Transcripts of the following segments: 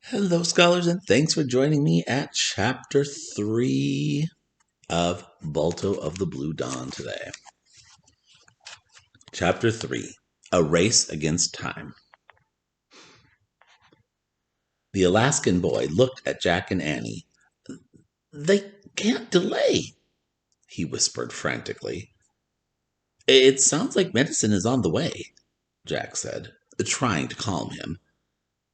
Hello, scholars, and thanks for joining me at Chapter 3 of Balto of the Blue Dawn today. Chapter 3, A Race Against Time. The Alaskan boy looked at Jack and Annie. "They can't delay," he whispered frantically. "It sounds like medicine is on the way," Jack said, trying to calm him.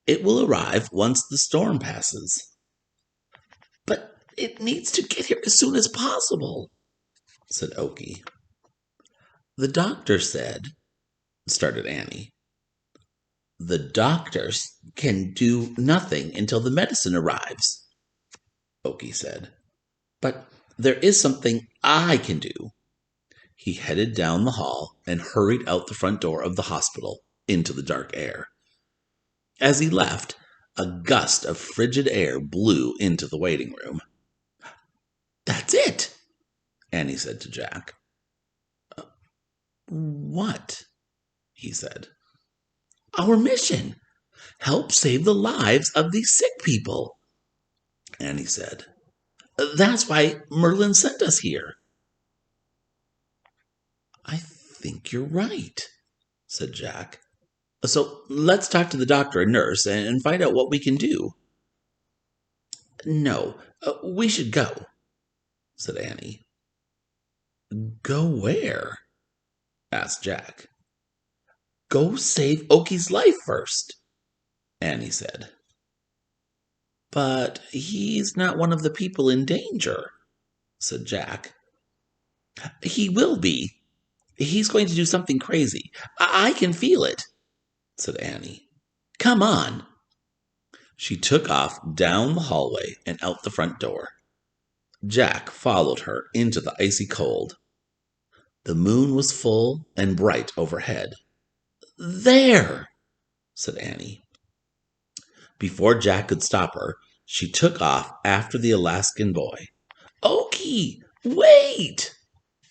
"It will arrive once the storm passes." "But it needs to get here as soon as possible," said Oki. "The doctor said," started Annie. "The doctors can do nothing until the medicine arrives," Oki said. "But there is something I can do." He headed down the hall and hurried out the front door of the hospital into the dark air. As he left, a gust of frigid air blew into the waiting room. "That's it," Annie said to Jack. "What?" he said. "Our mission. Help save the lives of these sick people," Annie said. "That's why Merlin sent us here." "I think you're right," said Jack. "So let's talk to the doctor and nurse and find out what we can do." "No, we should go," said Annie. "Go where?" asked Jack. "Go save Oki's life first," Annie said. "But he's not one of the people in danger," said Jack. "He will be. He's going to do something crazy. I can feel it," said Annie. "Come on." She took off down the hallway and out the front door. Jack followed her into the icy cold. The moon was full and bright overhead. "There!" said Annie. Before Jack could stop her, she took off after the Alaskan boy. "Oki, wait!"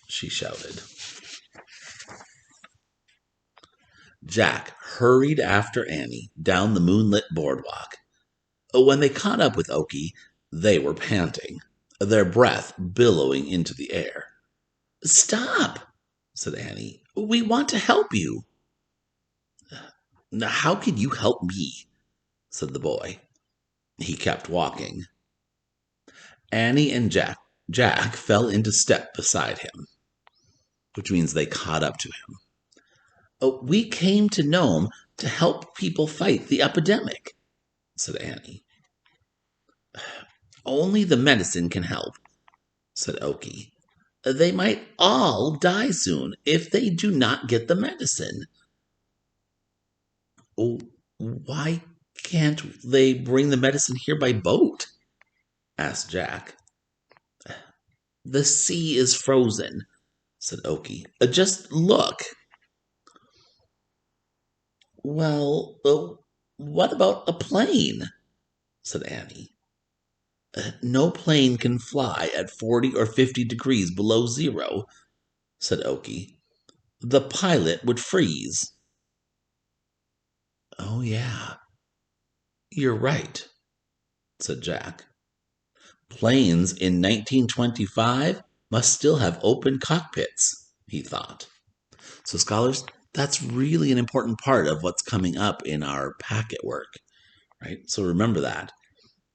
she shouted. Jack hurried after Annie down the moonlit boardwalk. When they caught up with Oki, they were panting, their breath billowing into the air. "Stop," said Annie. "We want to help you." "How can you help me?" said the boy. He kept walking. Annie and Jack fell into step beside him, which means they caught up to him. "We came to Nome to help people fight the epidemic," said Annie. "Only the medicine can help," said Oki. "They might all die soon if they do not get the medicine." "Oh, why can't they bring the medicine here by boat?" asked Jack. "The sea is frozen," said Oki. "Just look." "Well, what about a plane?" said Annie. "No plane can fly at 40 or 50 degrees below zero," said Oki. "The pilot would freeze." "Oh, yeah, you're right," said Jack. "Planes in 1925 must still have open cockpits," he thought. So, scholars, that's really an important part of what's coming up in our packet work, right? So remember that.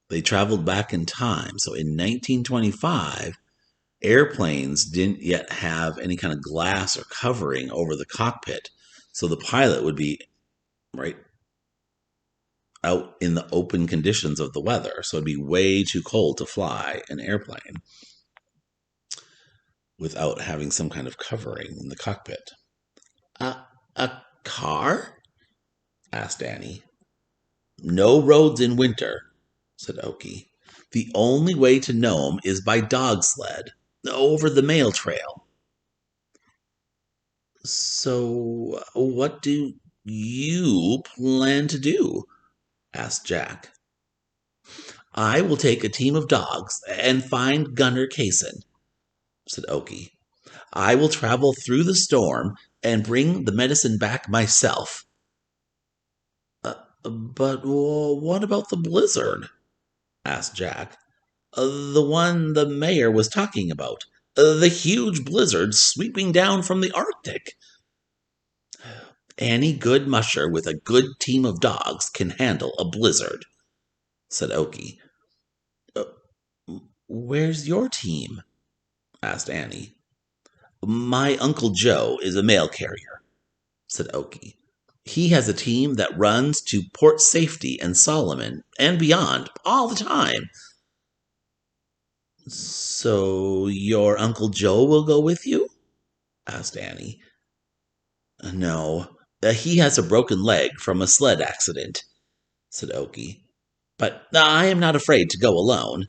They traveled back in time. So in 1925, airplanes didn't yet have any kind of glass or covering over the cockpit. So the pilot would be, right, out in the open conditions of the weather. So it'd be way too cold to fly an airplane without having some kind of covering in the cockpit. A car?" asked Annie. "No roads in winter," said Oki. "The only way to Nome is by dog sled, over the mail trail." "So, what do you plan to do?" asked Jack. "I will take a team of dogs and find Gunner Kaysen," said Oki. "I will travel through the storm and bring the medicine back myself." But what about the blizzard? Asked Jack. The one the mayor was talking about. The huge blizzard sweeping down from the Arctic. Any good musher with a good team of dogs can handle a blizzard, said Okie. "Uh, Where's your team?" asked Annie. My Uncle Joe is a mail carrier, said Okie. He has a team that runs to Port Safety and Solomon and beyond all the time. So your Uncle Joe will go with you? Asked Annie. No, he has a broken leg from a sled accident, said Okie. But I am not afraid to go alone.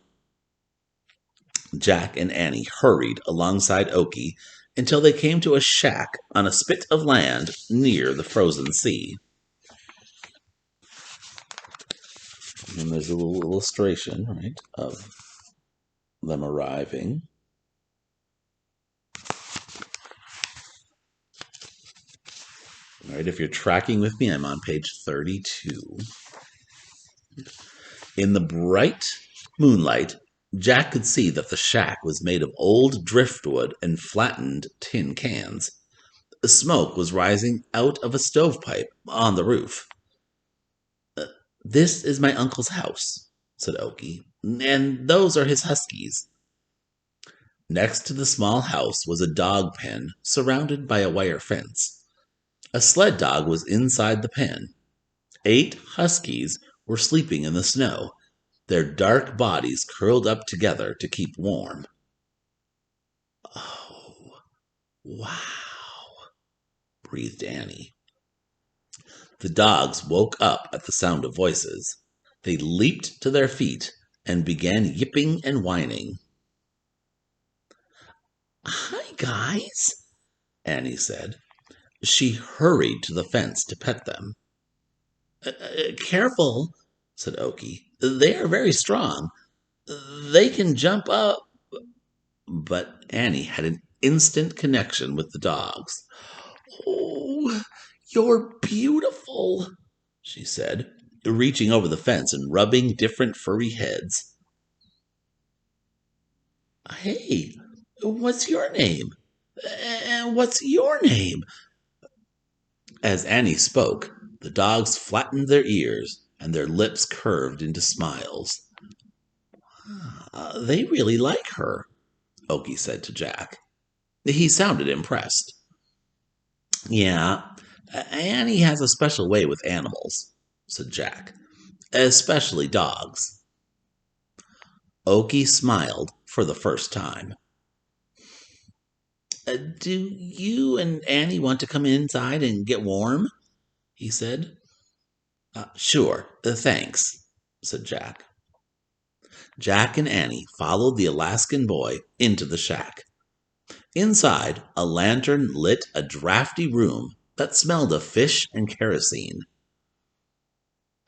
Jack and Annie hurried alongside Okie until they came to a shack on a spit of land near the frozen sea. And there's a little illustration, right, of them arriving. All right, if you're tracking with me, I'm on page 32. In the bright moonlight, Jack could see that the shack was made of old driftwood and flattened tin cans. The smoke was rising out of a stovepipe on the roof. This is my uncle's house, said Okie, and those are his huskies. Next to the small house was a dog pen surrounded by a wire fence. A sled dog was inside the pen. 8 huskies were sleeping in the snow, their dark bodies curled up together to keep warm. Oh, wow, breathed Annie. The dogs woke up at the sound of voices. They leaped to their feet and began yipping and whining. Hi, guys, Annie said. She hurried to the fence to pet them. Careful, said Okie. They are very strong. They can jump up. But Annie had an instant connection with the dogs. Oh, you're beautiful, she said, reaching over the fence and rubbing different furry heads. Hey, what's your name? And what's your name? As Annie spoke, the dogs flattened their ears and their lips curved into smiles. They really like her, Okie said to Jack. He sounded impressed. Yeah, Annie has a special way with animals, said Jack, especially dogs. Okie smiled for the first time. Do you and Annie want to come inside and get warm? He said. Sure, thanks, said Jack. Jack and Annie followed the Alaskan boy into the shack. Inside, a lantern lit a drafty room that smelled of fish and kerosene,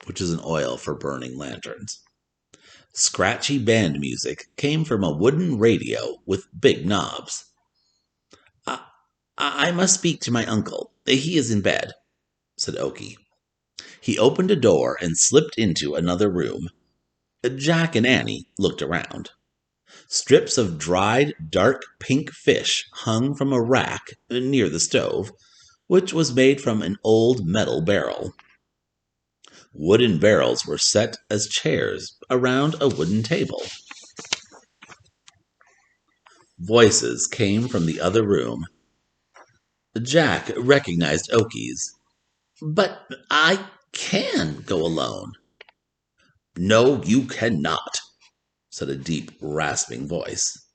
which is an oil for burning lanterns. Scratchy band music came from a wooden radio with big knobs. I must speak to my uncle. He is in bed, said Okie. He opened a door and slipped into another room. Jack and Annie looked around. Strips of dried, dark pink fish hung from a rack near the stove, which was made from an old metal barrel. Wooden barrels were set as chairs around a wooden table. Voices came from the other room. Jack recognized Okie's. But I can go alone. No, you cannot, said a deep, rasping voice.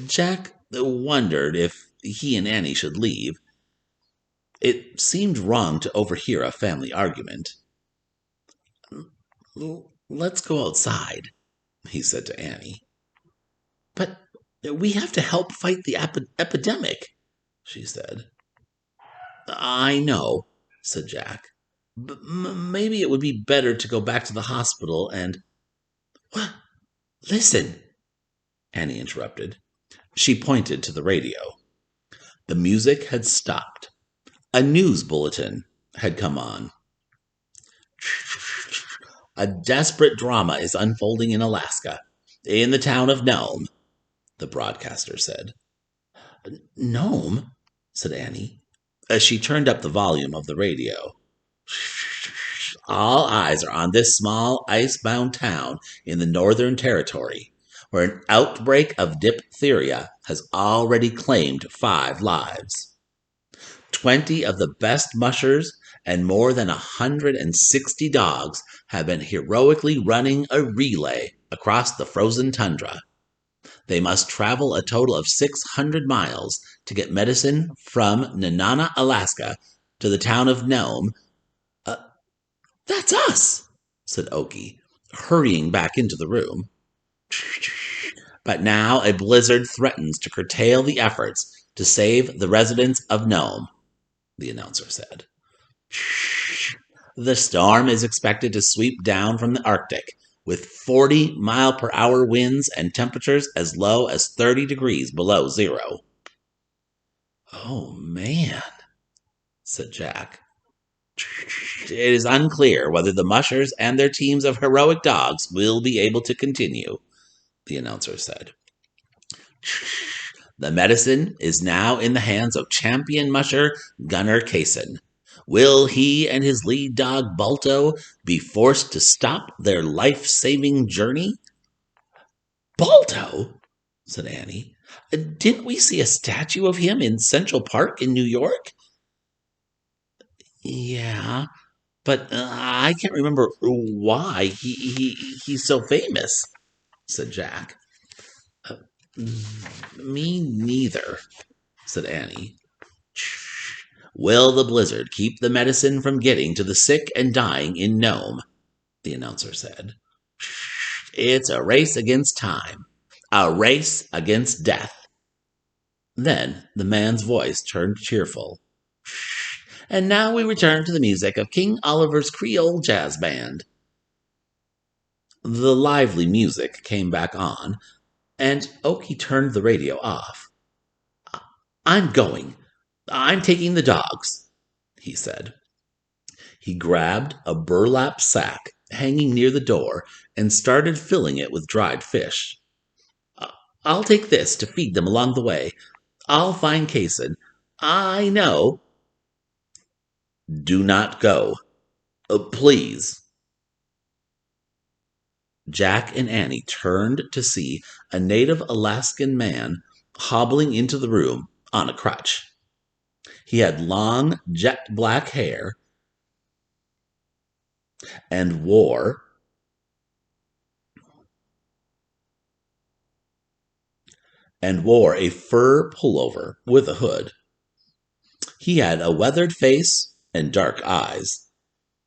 Jack wondered if he and Annie should leave. It seemed wrong to overhear a family argument. Let's go outside, he said to Annie. But we have to help fight the epidemic, she said. I know, said Jack. But maybe it would be better to go back to the hospital and... What? Listen, Annie interrupted. She pointed to the radio. The music had stopped. A news bulletin had come on. A desperate drama is unfolding in Alaska, in the town of Nome, the broadcaster said. Nome? Said Annie, as she turned up the volume of the radio. All eyes are on this small, ice-bound town in the Northern Territory, where an outbreak of diphtheria has already claimed 5 lives. 20 of the best mushers and more than 160 dogs have been heroically running a relay across the frozen tundra. They must travel a total of 600 miles to get medicine from Nenana, Alaska, to the town of Nome. That's us, said Oki, hurrying back into the room. But now a blizzard threatens to curtail the efforts to save the residents of Nome, the announcer said. The storm is expected to sweep down from the Arctic with 40-mile-per-hour winds and temperatures as low as 30 degrees below zero. Oh, man, said Jack. It is unclear whether the mushers and their teams of heroic dogs will be able to continue, the announcer said. The medicine is now in the hands of champion musher Gunnar Kaysen. Will he and his lead dog Balto be forced to stop their life-saving journey? Balto? Said Annie. Didn't we see a statue of him in Central Park in New York? Yeah, but I can't remember why he's so famous, said Jack. Me neither, said Annie. Will the blizzard keep the medicine from getting to the sick and dying in Nome? The announcer said. It's a race against time, a race against death. Then the man's voice turned cheerful. And now we return to the music of King Oliver's Creole Jazz Band. The lively music came back on, and Oki turned the radio off. I'm going. I'm taking the dogs, he said. He grabbed a burlap sack hanging near the door and started filling it with dried fish. I'll take this to feed them along the way. I'll find Kaysen. I know. Do not go. Please. Jack and Annie turned to see a native Alaskan man hobbling into the room on a crutch. He had long, jet black hair and wore a fur pullover with a hood. He had a weathered face and dark eyes.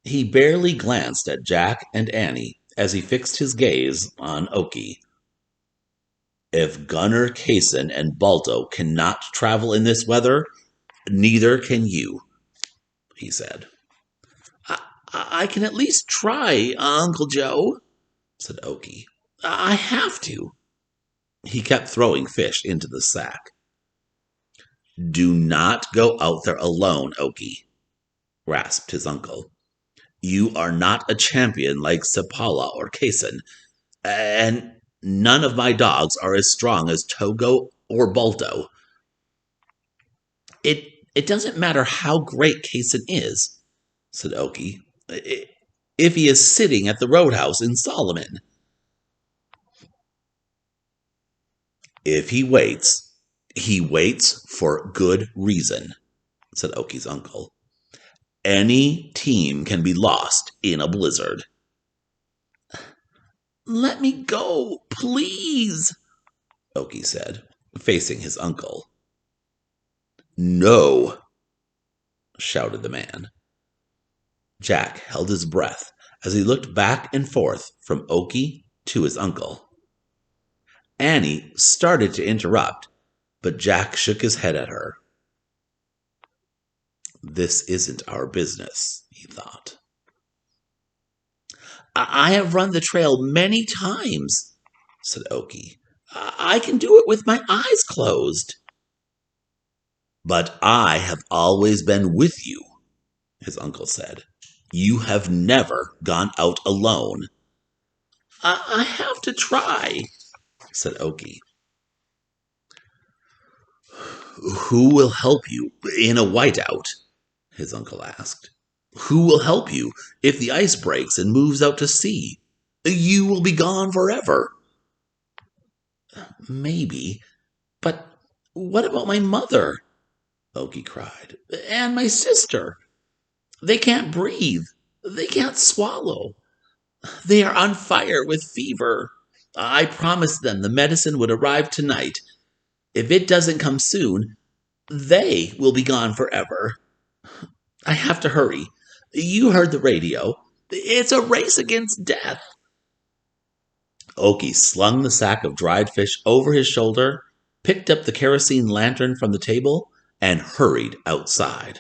He barely glanced at Jack and Annie as he fixed his gaze on Oki. If Gunnar Kaysen and Balto cannot travel in this weather, neither can you, he said. I can at least try, Uncle Joe, said Oki. I have to. He kept throwing fish into the sack. Do not go out there alone, Oki, rasped his uncle. You are not a champion like Sepala or Kaysen, and none of my dogs are as strong as Togo or Balto. It doesn't matter how great Kaysen is, said Oki, if he is sitting at the roadhouse in Solomon. If he waits for good reason, said Oki's uncle. Any team can be lost in a blizzard. Let me go, please, Oki said, facing his uncle. No, shouted the man. Jack held his breath as he looked back and forth from Oki to his uncle. Annie started to interrupt, but Jack shook his head at her. This isn't our business, he thought. I have run the trail many times, said Oki. I can do it with my eyes closed. But I have always been with you, his uncle said. You have never gone out alone. I have to try, said Oki. Who will help you in a whiteout? His uncle asked. Who will help you if the ice breaks and moves out to sea? You will be gone forever. Maybe, but what about my mother? Oki cried. And my sister. They can't breathe. They can't swallow. They are on fire with fever. I promised them the medicine would arrive tonight. If it doesn't come soon, they will be gone forever. I have to hurry. You heard the radio. It's a race against death. Oki slung the sack of dried fish over his shoulder, picked up the kerosene lantern from the table, and hurried outside.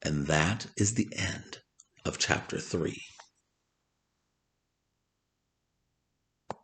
And that is the end of chapter 3.